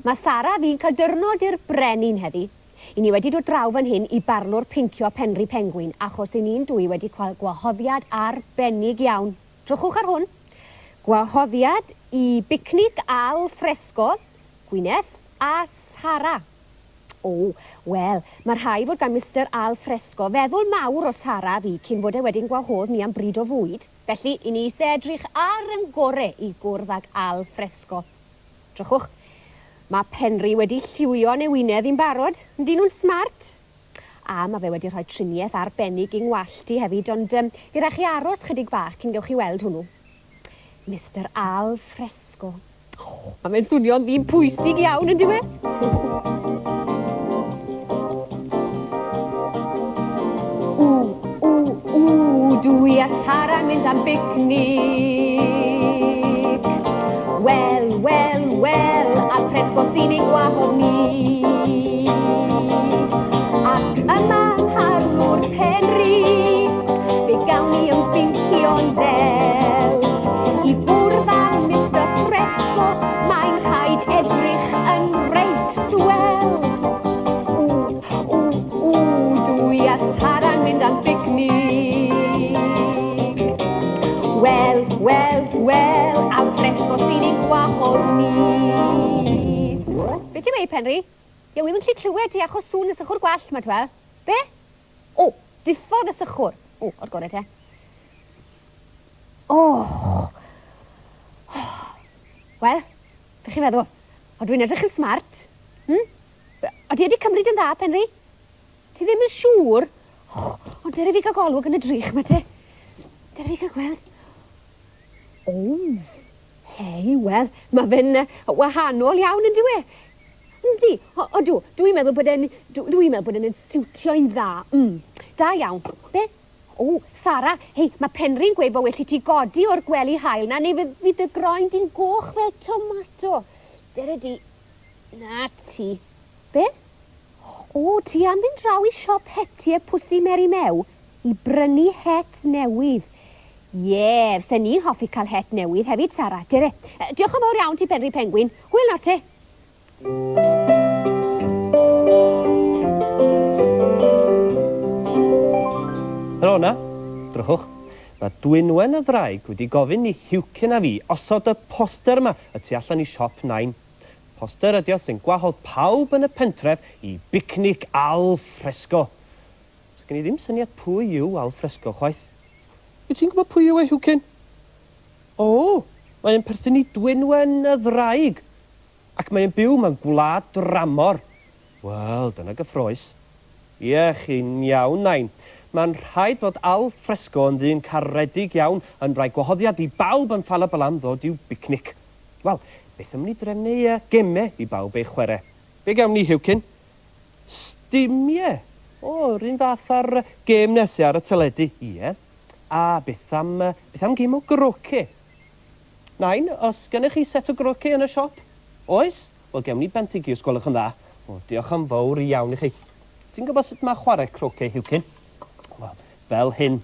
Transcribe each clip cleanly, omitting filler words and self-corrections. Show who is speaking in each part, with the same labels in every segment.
Speaker 1: Mae Sara fi'n cael dyrnod i'r brenin heddi. I ni wedi dod draw fan hyn i barlwr pincio Penri Pengwyn, achos i ni'n dwy wedi cael gwahoddiad arbennig iawn. Drychwch ar hwn. Gwahoddiad i bicnic Al Fresco, Gwyneth a Sara. O, wel, mae rhai fod gan Mr Al Fresco feddwl mawr o Sara fi cyn fod e wedi'n gwahodd ni am bryd o fwyd. Felly, i ni eisiau edrych ar yn gorau i gwrdd ag Al Fresco. Drychwch. Mae Penri wedi lliwio newinedd i'n barod. Ydy nhw'n smart? A mae fe wedi rhoi triniaeth arbennig i'n walltu hefyd, ond gyda chi aros chydig bach cyn gewch chi weld hwnnw. Mr Al Fresco. Mae fe'n swnio'n ddyn pwysig iawn, yn dywe? Dwi a Sara'n mynd am bicnic. Wel, Al Fresco sy'n ei gwahodd ni. Ac yma ngharlwr Penri, fe gawn ni ymbincio'n ddel. I bwrdd â Mr Fresco, mae'n rhaid edrych yn reit swel. Dwi a Sara'n mynd am bicnic. Wel, Al Fresco sy'n ei gwahodd ni. Be ti'n meddwl, Penri? Ie, wy'n gallu clywed ti achos sŵn y sychwr gwallt yma, twel. Be? O, diffodd y sychwr. O, o'r gorau te. Wel, be chi'n feddwl? O, dwi'n edrych yn smart. O, di wedi cymryd yn dda, Penri? Ti ddim yn siŵr? O, dere fi gael golwg yn y drych yma te. Dere fi gael gweld. Hei, wel, mae fe'n wahanol iawn yn dywe. Yndi, dwi'n meddwl bod e'n siwtio'n dda. Da iawn. Be? O, Sara, hei, mae Penri'n gweud bod well i ti godi o'r gwely hael na, neu fydd y groen di'n goch fel tomato. Dere di, na ti. Be? O, ti am fynd draw i siop hetiau Pwsi Meri Mew i brynu het newydd. Ie, fysa ni'n hoffi cael het newydd hefyd, Sara. Dere, diolch yn fawr iawn ti, Penri Pengwyn. Hwyl nawr te.
Speaker 2: Helo na, drychwch. Mae Dwynwen y ddraig wedi gofyn i Hiwcyn a fi osod y poster yma y tu allan i siop 9. Poster ydi o sy'n gwahodd pawb yn y pentref i bicnic Al Fresco. Sgen i ddim syniad pwy yw Al Fresco chwaith. Wyt ti'n gwybod pwy yw e, Hiwcyn? O, mae'n perthyn i Dwynwen y ddraig. Ac mae'n byw mewn gwlad dramor. Wel, dyna gyffroes. Ie, chi'n iawn, nain. Mae'n rhaid fod Al Fresco yn ddyn caredig iawn yn rhoi gwahoddiad i bawb yn Ffalabalam ddod i'w bicnic. Wel, beth am ni drefnu gemau i bawb ei chwarae? Be gawn ni, Hiwcyn? Stimie. O, rhywun fath ar gem nesau ar y teledu. Ie. A beth am gem o groce? Nain, os gennych chi set o groce yn y siop? Oes? Wel, gewn ni benthyg os gwelwch yn dda. O, diolch am fawr iawn i chi. Ti'n gwybod sut mae chwarae croce, Hiwcyn? Wel, fel hyn.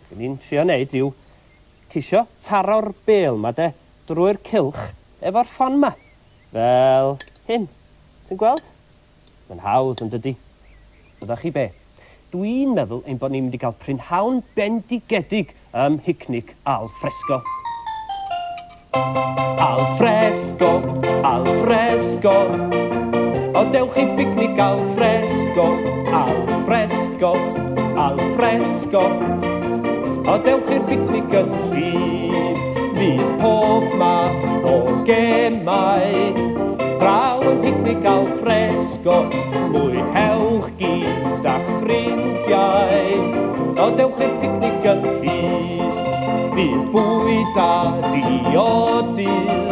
Speaker 2: Be ni'n trio wneud yw cisio taro'r bêl ma de drwy'r cylch efo'r ffon ma. Fel hyn. Ti'n gweld? Mae'n hawdd yn dydi. Byddwch chi be? Dwi'n meddwl ein bod ni'n mynd i gael prynhawn bendigedig ym Mhicnic Al Fresco. Al Fresco, Al Fresco. O dewch i bicnic Al Fresco, Al Fresco, Al Fresco. O dewch i'r bicnic yn llun, fydd pob math o gemau. Draw yn picnic Al Fresco, mwynhewch gyda'ch ffrindiau. O dewch i'r picnic yn llun, fydd bwyd a diodydd.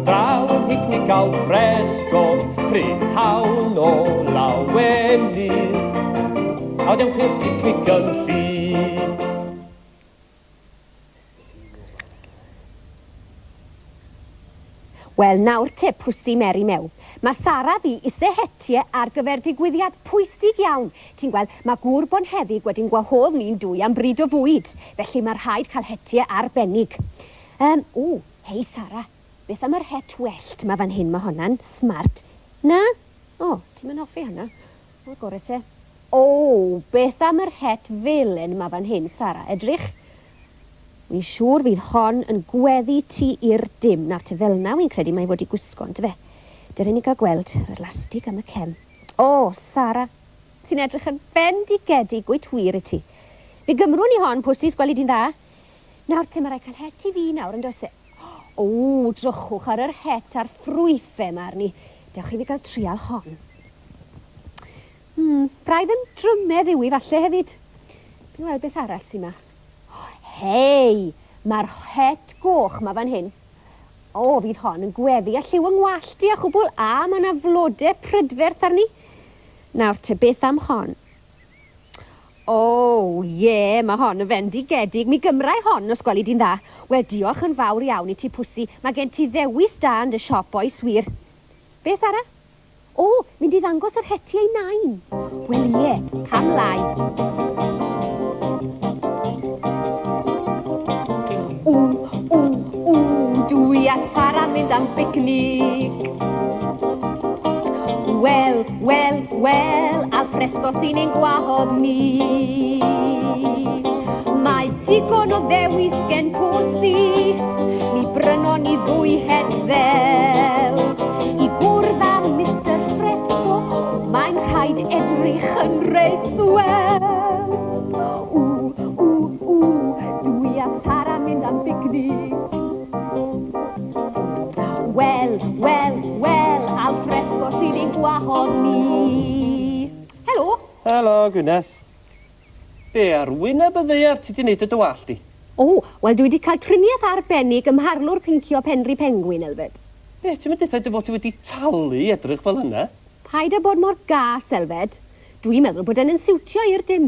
Speaker 2: Draw yn picnic Al Fresco, prynhawn o lawenydd. O dewch i'r picnic yn llun.
Speaker 1: Wel, nawr te Pwsi Meri Mew. Mae Sara fi eisiau hetiau ar gyfer digwyddiad pwysig iawn. Ti'n gweld, mae gŵr bonheddig wedi'n gwahodd ni'n dwy am bryd o fwyd. Felly mae rhaid cael hetiau arbennig. Hei Sara, beth am yr het wellt mae fan hyn, mae honna'n smart. Na? O, ti'n mynd hoffi hynna? O, gore te. O, beth am yr het felen mae fan hyn, Sara? Edrych. Wi'n siŵr fydd hon yn gweddi ti i'r dim. Nawr te fel na, wi'n credu mae wedi gwisgo, ond fe. Dyna ni gael gweld yr elastig am y cem. O, Sara, ti'n edrych yn bendigedig gwyt wir i ti. Fi gymrwn i hon, pwsti, sgweli di'n dda. Nawr te, mae rai cael het i fi nawr yn does e. O, drychwch ar yr het a'r ffrwythau yma arni. Dewch i fi gael trial hon. Braidd yn drymedd yw i falle hefyd. Fi'n weld beth arall sy'n yma. Hei, mae'r het goch ma fan hyn. O, fydd hon yn gweddi a lliw yng ngwallt i a chwbl, a mae yna flodau prydferth arni. Nawr te, beth am hon? O, ie, mae hon yn fendigedig. Mi gymrau hon os gweli di'n dda. Wel, diolch yn fawr iawn i ti pwsi. Mae gen ti ddewis da yn dy siop o'i swir. Be, Sara? O, mynd i ddangos yr hetiau nain. Wel, ie, cam lai. Dwi a Sara mynd am bicnic. Wel, Al Fresco sy'n ein gwahodd ni. Mae digon o ddewis gen pwsi, mi brynon ni ddwy het ddel. I gwrdd â Mr Fresco, mae'n rhaid edrych yn reit swel. Dwi a Sara mynd am bicnic. Wel, Al Fresco sy'n ein gwahodd ni. Helo.
Speaker 2: Helo, Gwyneth. Be ar wyneb y ddeiar ti di wneud y dywallt di?
Speaker 1: O, wel dwi wedi cael triniaeth arbennig ym mharlwr pincio Penri Penguin, Elfed.
Speaker 2: Be, ti'n mynd eithaf dy fod ti wedi talu edrych fel yna?
Speaker 1: Paid â bod mor gas, Elfed. Dwi'n meddwl bod yn siwtio i'r dim.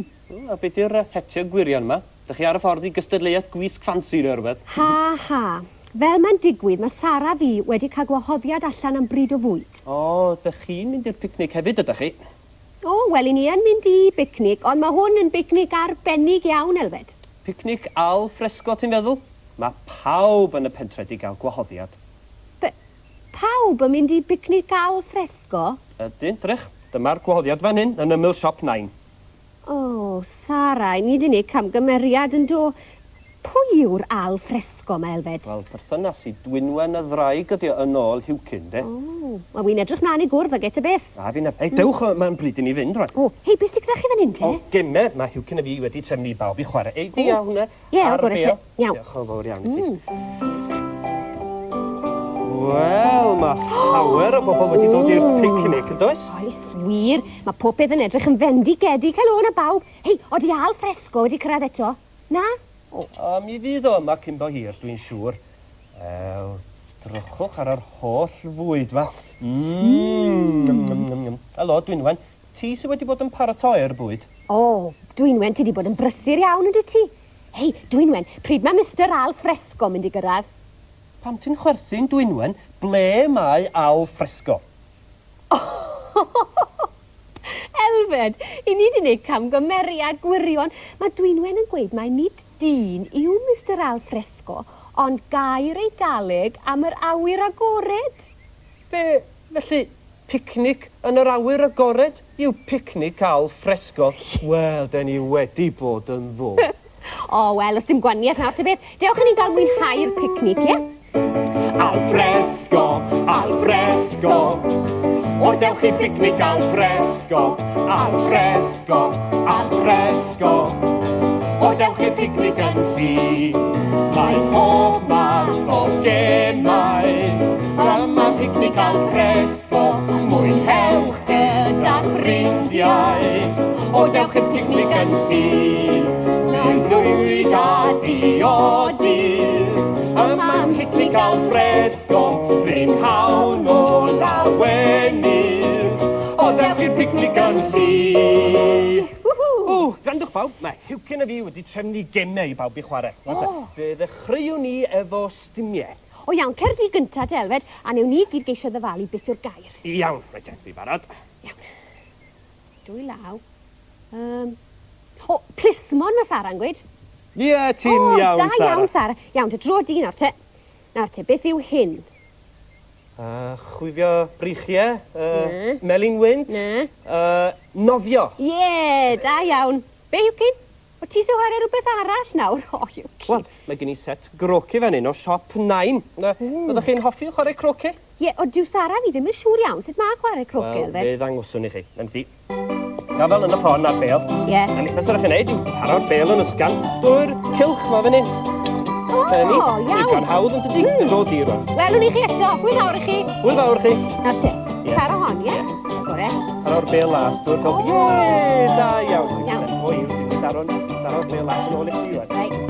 Speaker 2: A beth yw'r hetiau gwirion yma? Dych chi ar y ffordd i gystadleuaeth gwisg ffansi neu rhywbeth?
Speaker 1: Ha. Fel mae'n digwydd, mae Sara fi wedi cael gwahoddiad allan am bryd o fwyd.
Speaker 2: O, dych chi'n mynd i'r picnic hefyd ydych chi?
Speaker 1: O, wel, i ni yn mynd i bicnic, ond mae hwn yn bicnic arbennig iawn, Elfed.
Speaker 2: Picnic Al Fresco, ti'n feddwl? Mae pawb yn y pentre di gael gwahoddiad.
Speaker 1: Pawb yn mynd i bicnic Al Fresco?
Speaker 2: Ydyn, drych. Dyma'r gwahoddiad fan hyn yn ymyl siop 9.
Speaker 1: O, Sara, ni wedi gwneud camgymeriad yn do. Pwy yw'r Al Fresco, mae Elfed?
Speaker 2: Wel, perthynas i Dwynwen y ddraig ydi yn ôl Hewcyn, de.
Speaker 1: O, wel, wy'n edrych mlaen i gwrdd ag et y beth.
Speaker 2: A fi'n ei, dewch, mae'n bryd i ni fynd, rhaid.
Speaker 1: O, hei, beth sy'n gyda chi fan hyn, te?
Speaker 2: O, gemme, mae Hewcyn a fi wedi trefnu bawb i chwarae. Ei, di iawn, ne?
Speaker 1: Ie, o, gore te. Iawn.
Speaker 2: Diolch o fawr iawn i ti. Wel, mae llawer o bobl wedi dod i'r picnic, yn does?
Speaker 1: Oes, wir. Mae pob peth yn edrych yn fendigedig. Helo na bawb. Hei, odi Al Fresco wedi cyrraedd eto? Na?
Speaker 2: A mi fydd o yma cyn bo hir, dwi'n siŵr. Drychwch ar yr holl fwyd fa. Helo, Dwynwen. Ti sydd wedi bod yn paratoi'r bwyd?
Speaker 1: O, Dwynwen, ti wedi bod yn brysur iawn yn ti? Hei, Dwynwen, pryd mae Mr Al Fresco mynd i gyrraedd?
Speaker 2: Pam ti'n chwerthu'n Dwynwen, ble mae Al Fresco?
Speaker 1: Elfed, i ni wedi gwneud camgymeriad gwirion. Mae Dwynwen yn gweud mae nid dyn yw Mr Al Fresco, ond gair Eidaleg am yr awyr agored.
Speaker 2: Be, felly, picnic yn yr awyr agored yw picnic Al Fresco? Wel, da ni wedi bod yn ddod.
Speaker 1: O, wel, os dim gwaniaeth nawr te beth, dewch i ni gael mwynhau'r picnic, ie?
Speaker 3: Al Fresco, Al Fresco. O, dewch i bicnic Al Fresco, Al Fresco, Al Fresco. O, dewch i'r picnic yn ffri. Mae pob math o gemau. Yma picnic Al Fresco, mwynhewch gyda ffrindiau. O, dewch i'r picnic yn ffri. Mewn bwyd a diodydd. Yma'n picnic Al Fresco, brynhawn o lawenydd. O, dewch i'r picnic yn ffri.
Speaker 2: O, grandwch bawb, mae Hewcyn a fi wedi trefnu gemau i bawb i chwarae. Fe ddechreuwn ni efo stymiau.
Speaker 1: O iawn, cer di gynta te, Elfed, a newn ni gyd geisio ddyfalu beth yw'r gair.
Speaker 2: Iawn, rhaid fi barod.
Speaker 1: Iawn. Dwy law. O, plismon mae Sara'n gweud.
Speaker 2: Ie, ti'n iawn,
Speaker 1: da
Speaker 2: Sara.
Speaker 1: iawn, Sara. Iawn, te dro di nawr te. Nawr te, beth yw hyn?
Speaker 2: Chwifio brichiau, melyn wynt, nofio.
Speaker 1: Ie, da iawn. Be, Iwcyn? O ti sy'n chwarae rhywbeth arall nawr? O, Iwcyn.
Speaker 2: Wel, mae gen i set groci fan hyn o siop 9. Fyddwch chi'n hoffi chwarae croci?
Speaker 1: Ie, o diw Sara fi ddim yn siŵr iawn sut mae chwarae croci,
Speaker 2: Wel,
Speaker 1: Elfed.
Speaker 2: fe ddangoswn i chi. Lem si. Gafel yn y ffôn ar bel.
Speaker 1: Ie.
Speaker 2: A ni beth ydych chi'n neud yw taro'r bel yn ysgan. Dwy'r cilch ma fan hyn.
Speaker 1: O, iawn.
Speaker 2: Digon hawdd yn dydi? Dro dir o'n.
Speaker 1: Welwn i chi eto. Hwyl nawr i chi.
Speaker 2: Hwyl fawr chi.
Speaker 1: Nawr te,
Speaker 2: Ie.
Speaker 1: taro hon, ie? Gore.
Speaker 2: Taro'r bel las, dwy'r cilch. Ie, da iawn.
Speaker 1: Iawn.
Speaker 2: O, yw, ti'n daro'r bel las yn ôl i chi.
Speaker 1: Reit.